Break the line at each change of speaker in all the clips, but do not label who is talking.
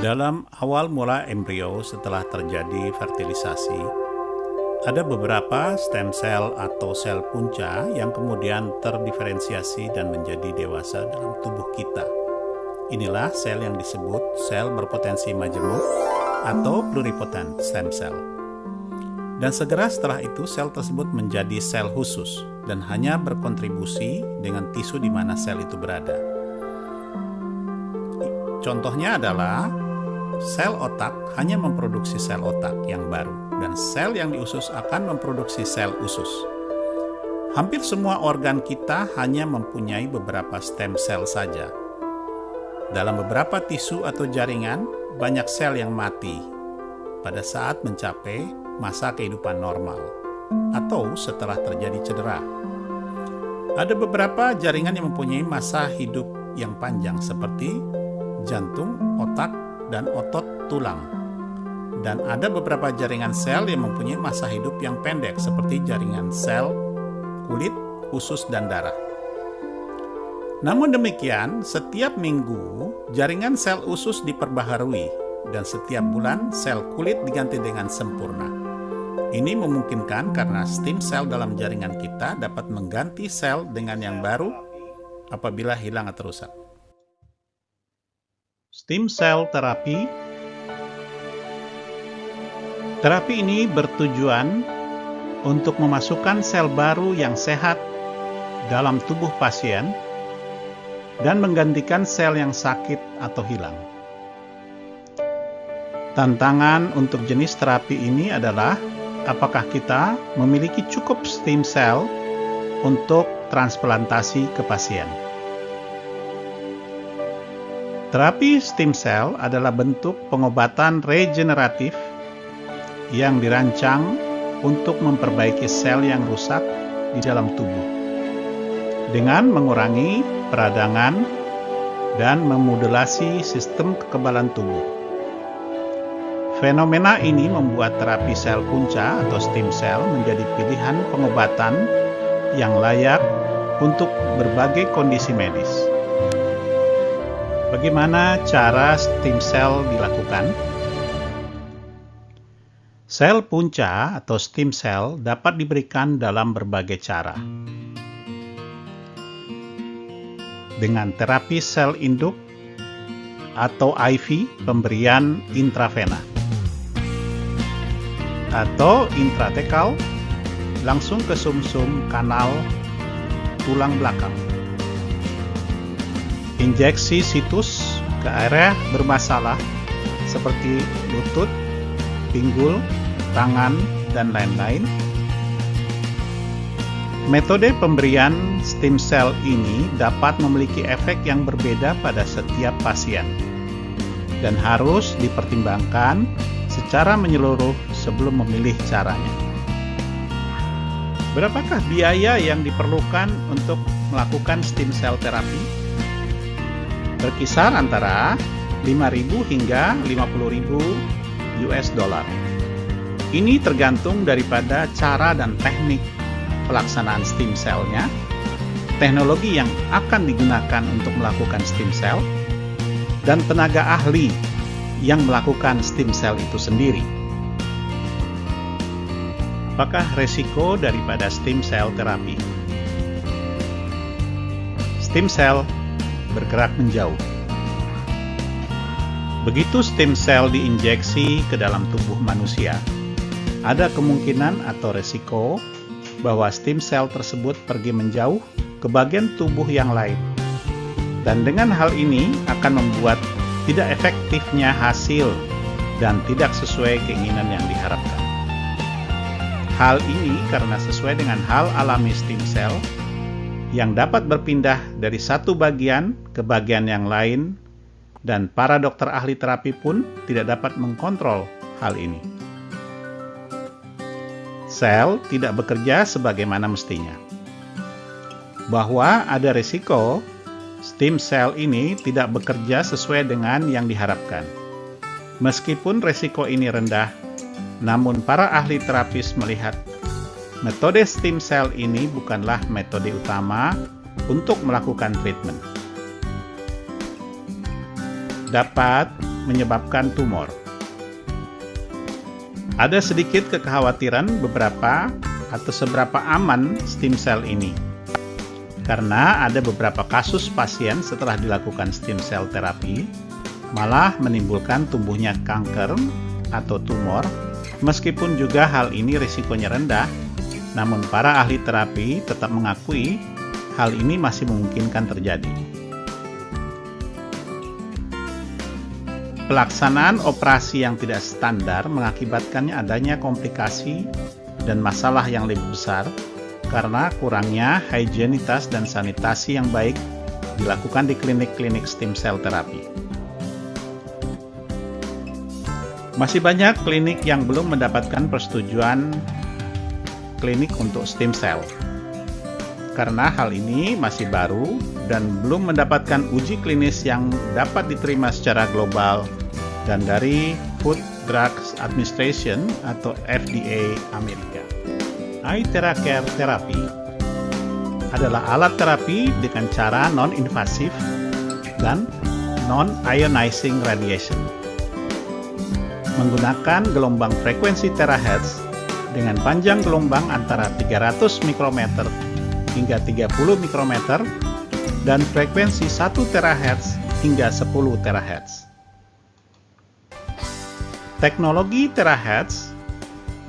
Dalam awal mula embrio setelah terjadi fertilisasi, ada beberapa stem cell atau sel punca yang kemudian terdiferensiasi dan menjadi dewasa dalam tubuh kita. Inilah sel yang disebut sel berpotensi majemuk atau pluripotent stem cell. Dan segera setelah itu sel tersebut menjadi sel khusus dan hanya berkontribusi dengan tisu di mana sel itu berada. Contohnya adalah sel otak hanya memproduksi sel otak yang baru dan sel yang di usus akan memproduksi sel usus. Hampir semua organ kita hanya mempunyai beberapa stem cell saja. Dalam beberapa tisu atau jaringan, banyak sel yang mati pada saat mencapai masa kehidupan normal atau setelah terjadi cedera. Ada beberapa jaringan yang mempunyai masa hidup yang panjang seperti jantung, otak, dan otot tulang. Dan ada beberapa jaringan sel yang mempunyai masa hidup yang pendek seperti jaringan sel, kulit, usus, dan darah. Namun demikian, setiap minggu jaringan sel usus diperbaharui dan setiap bulan sel kulit diganti dengan sempurna. Ini memungkinkan karena stem cell dalam jaringan kita dapat mengganti sel dengan yang baru apabila hilang atau rusak. Stem cell terapi. Terapi ini bertujuan untuk memasukkan sel baru yang sehat dalam tubuh pasien dan menggantikan sel yang sakit atau hilang. Tantangan untuk jenis terapi ini adalah apakah kita memiliki cukup stem cell untuk transplantasi ke pasien. Terapi stem cell adalah bentuk pengobatan regeneratif yang dirancang untuk memperbaiki sel yang rusak di dalam tubuh dengan mengurangi peradangan dan memodulasi sistem kekebalan tubuh. Fenomena ini membuat terapi sel punca atau stem cell menjadi pilihan pengobatan yang layak untuk berbagai kondisi medis. Bagaimana cara stem cell dilakukan? Sel punca atau stem cell dapat diberikan dalam berbagai cara. Dengan terapi sel induk atau IV pemberian intravena atau intratekal langsung ke sumsum kanal tulang belakang. Injeksi situs ke area bermasalah seperti lutut, pinggul, tangan, dan lain-lain. Metode pemberian stem cell ini dapat memiliki efek yang berbeda pada setiap pasien dan harus dipertimbangkan secara menyeluruh sebelum memilih caranya. Berapakah biaya yang diperlukan untuk melakukan stem cell terapi? Berkisar antara 5.000 hingga 50.000 US dollar. Ini tergantung daripada cara dan teknik pelaksanaan stem cell-nya, teknologi yang akan digunakan untuk melakukan stem cell, dan tenaga ahli yang melakukan stem cell itu sendiri. Apakah resiko daripada stem cell terapi? Stem cell bergerak menjauh. Begitu stem cell diinjeksi ke dalam tubuh manusia, ada kemungkinan atau resiko bahwa stem cell tersebut pergi menjauh ke bagian tubuh yang lain. Dan dengan hal ini akan membuat tidak efektifnya hasil dan tidak sesuai keinginan yang diharapkan. Hal ini karena sesuai dengan hal alami stem cell yang dapat berpindah dari satu bagian ke bagian yang lain, dan para dokter ahli terapi pun tidak dapat mengkontrol hal ini. Sel tidak bekerja sebagaimana mestinya. Bahwa ada risiko stem cell ini tidak bekerja sesuai dengan yang diharapkan. Meskipun risiko ini rendah, namun para ahli terapis melihat metode stem cell ini bukanlah metode utama untuk melakukan treatment. Dapat menyebabkan tumor. Ada sedikit kekhawatiran seberapa aman stem cell ini. Karena ada beberapa kasus pasien setelah dilakukan stem cell terapi malah menimbulkan tumbuhnya kanker atau tumor. Meskipun juga hal ini risikonya rendah, namun para ahli terapi tetap mengakui hal ini masih memungkinkan terjadi. Pelaksanaan operasi yang tidak standar mengakibatkannya adanya komplikasi dan masalah yang lebih besar karena kurangnya higienitas dan sanitasi yang baik dilakukan di klinik-klinik stem cell terapi. Masih banyak klinik yang belum mendapatkan persetujuan klinik untuk stem cell. Karena hal ini masih baru dan belum mendapatkan uji klinis yang dapat diterima secara global dan dari Food Drugs Administration atau FDA Amerika. Eye TheraCare Therapy adalah alat terapi dengan cara non-invasif dan non-ionizing radiation. Menggunakan gelombang frekuensi terahertz dengan panjang gelombang antara 300 mikrometer hingga 30 mikrometer dan frekuensi 1 terahertz hingga 10 terahertz. Teknologi terahertz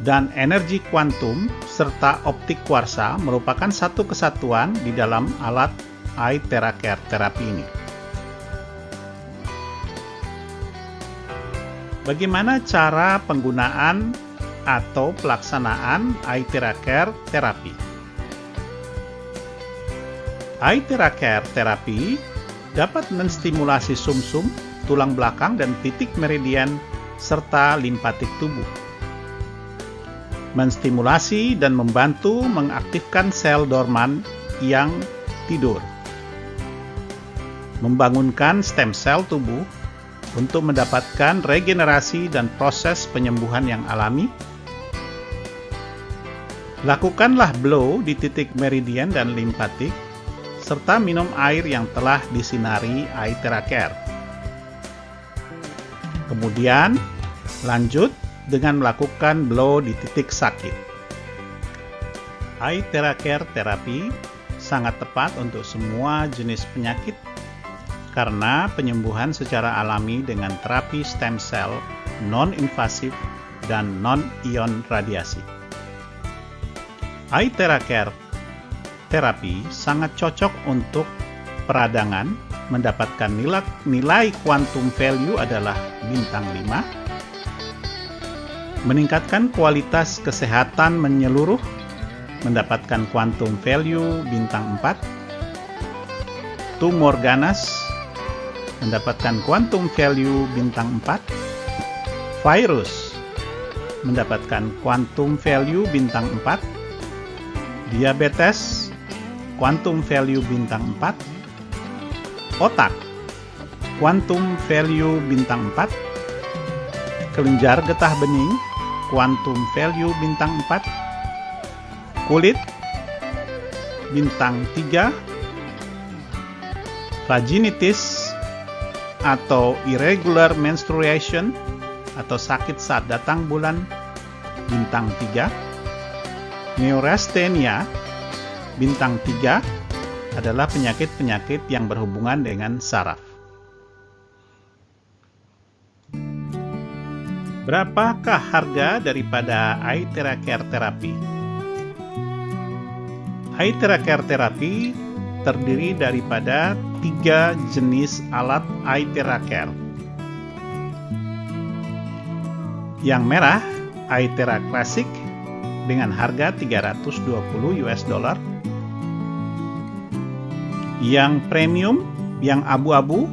dan energi kuantum serta optik kuarsa merupakan satu kesatuan di dalam alat Eye TheraCare Therapy ini. Bagaimana cara penggunaan atau pelaksanaan Eye TheraCare Therapy? Eye TheraCare Therapy dapat menstimulasi sumsum, tulang belakang, dan titik meridian serta limpatik tubuh. Menstimulasi dan membantu mengaktifkan sel dorman yang tidur. Membangunkan stem sel tubuh untuk mendapatkan regenerasi dan proses penyembuhan yang alami. Lakukanlah blow di titik meridian dan limpatik serta minum air yang telah disinari Eye TheraCare. Kemudian, lanjut dengan melakukan blow di titik sakit. Eye TheraCare Therapy sangat tepat untuk semua jenis penyakit karena penyembuhan secara alami dengan terapi stem cell non-invasif dan non-ion radiasi. Eye TheraCare Terapi sangat cocok untuk peradangan, mendapatkan nilai quantum value adalah bintang 5, meningkatkan kualitas kesehatan menyeluruh, mendapatkan quantum value bintang 4, tumor ganas, mendapatkan quantum value bintang 4, virus, mendapatkan quantum value bintang 4, diabetes, quantum value bintang 4, otak, quantum value bintang 4, kelenjar getah bening, quantum value bintang 4, kulit, bintang 3, vaginitis atau irregular menstruation atau sakit saat datang bulan, bintang 3, neurasthenia, bintang 3 adalah penyakit-penyakit yang berhubungan dengan saraf. Berapakah harga daripada Eye TheraCare Therapy? Eye TheraCare Therapy terdiri daripada 3 jenis alat Eye TheraCare. Yang merah, Eye Thera Classic dengan harga $320. Yang premium, yang abu-abu,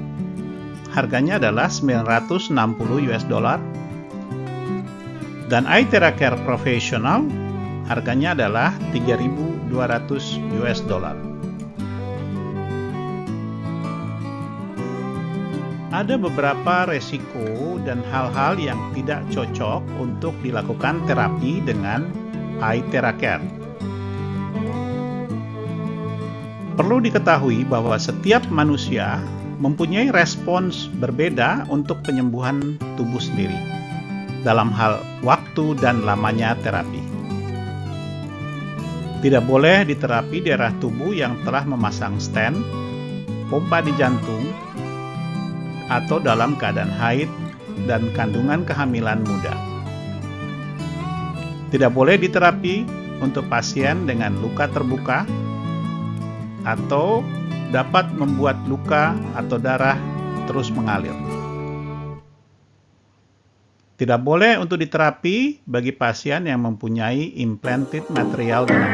harganya adalah $960. Dan Eye TheraCare Professional, harganya adalah $3.200. Ada beberapa resiko dan hal-hal yang tidak cocok untuk dilakukan terapi dengan Eye TheraCare. Perlu diketahui bahwa setiap manusia mempunyai respons berbeda untuk penyembuhan tubuh sendiri dalam hal waktu dan lamanya terapi. Tidak boleh diterapi daerah tubuh yang telah memasang stent, pompa di jantung, atau dalam keadaan haid dan kandungan kehamilan muda. Tidak boleh diterapi untuk pasien dengan luka terbuka atau dapat membuat luka atau darah terus mengalir. Tidak boleh untuk diterapi bagi pasien yang mempunyai implanted material dengan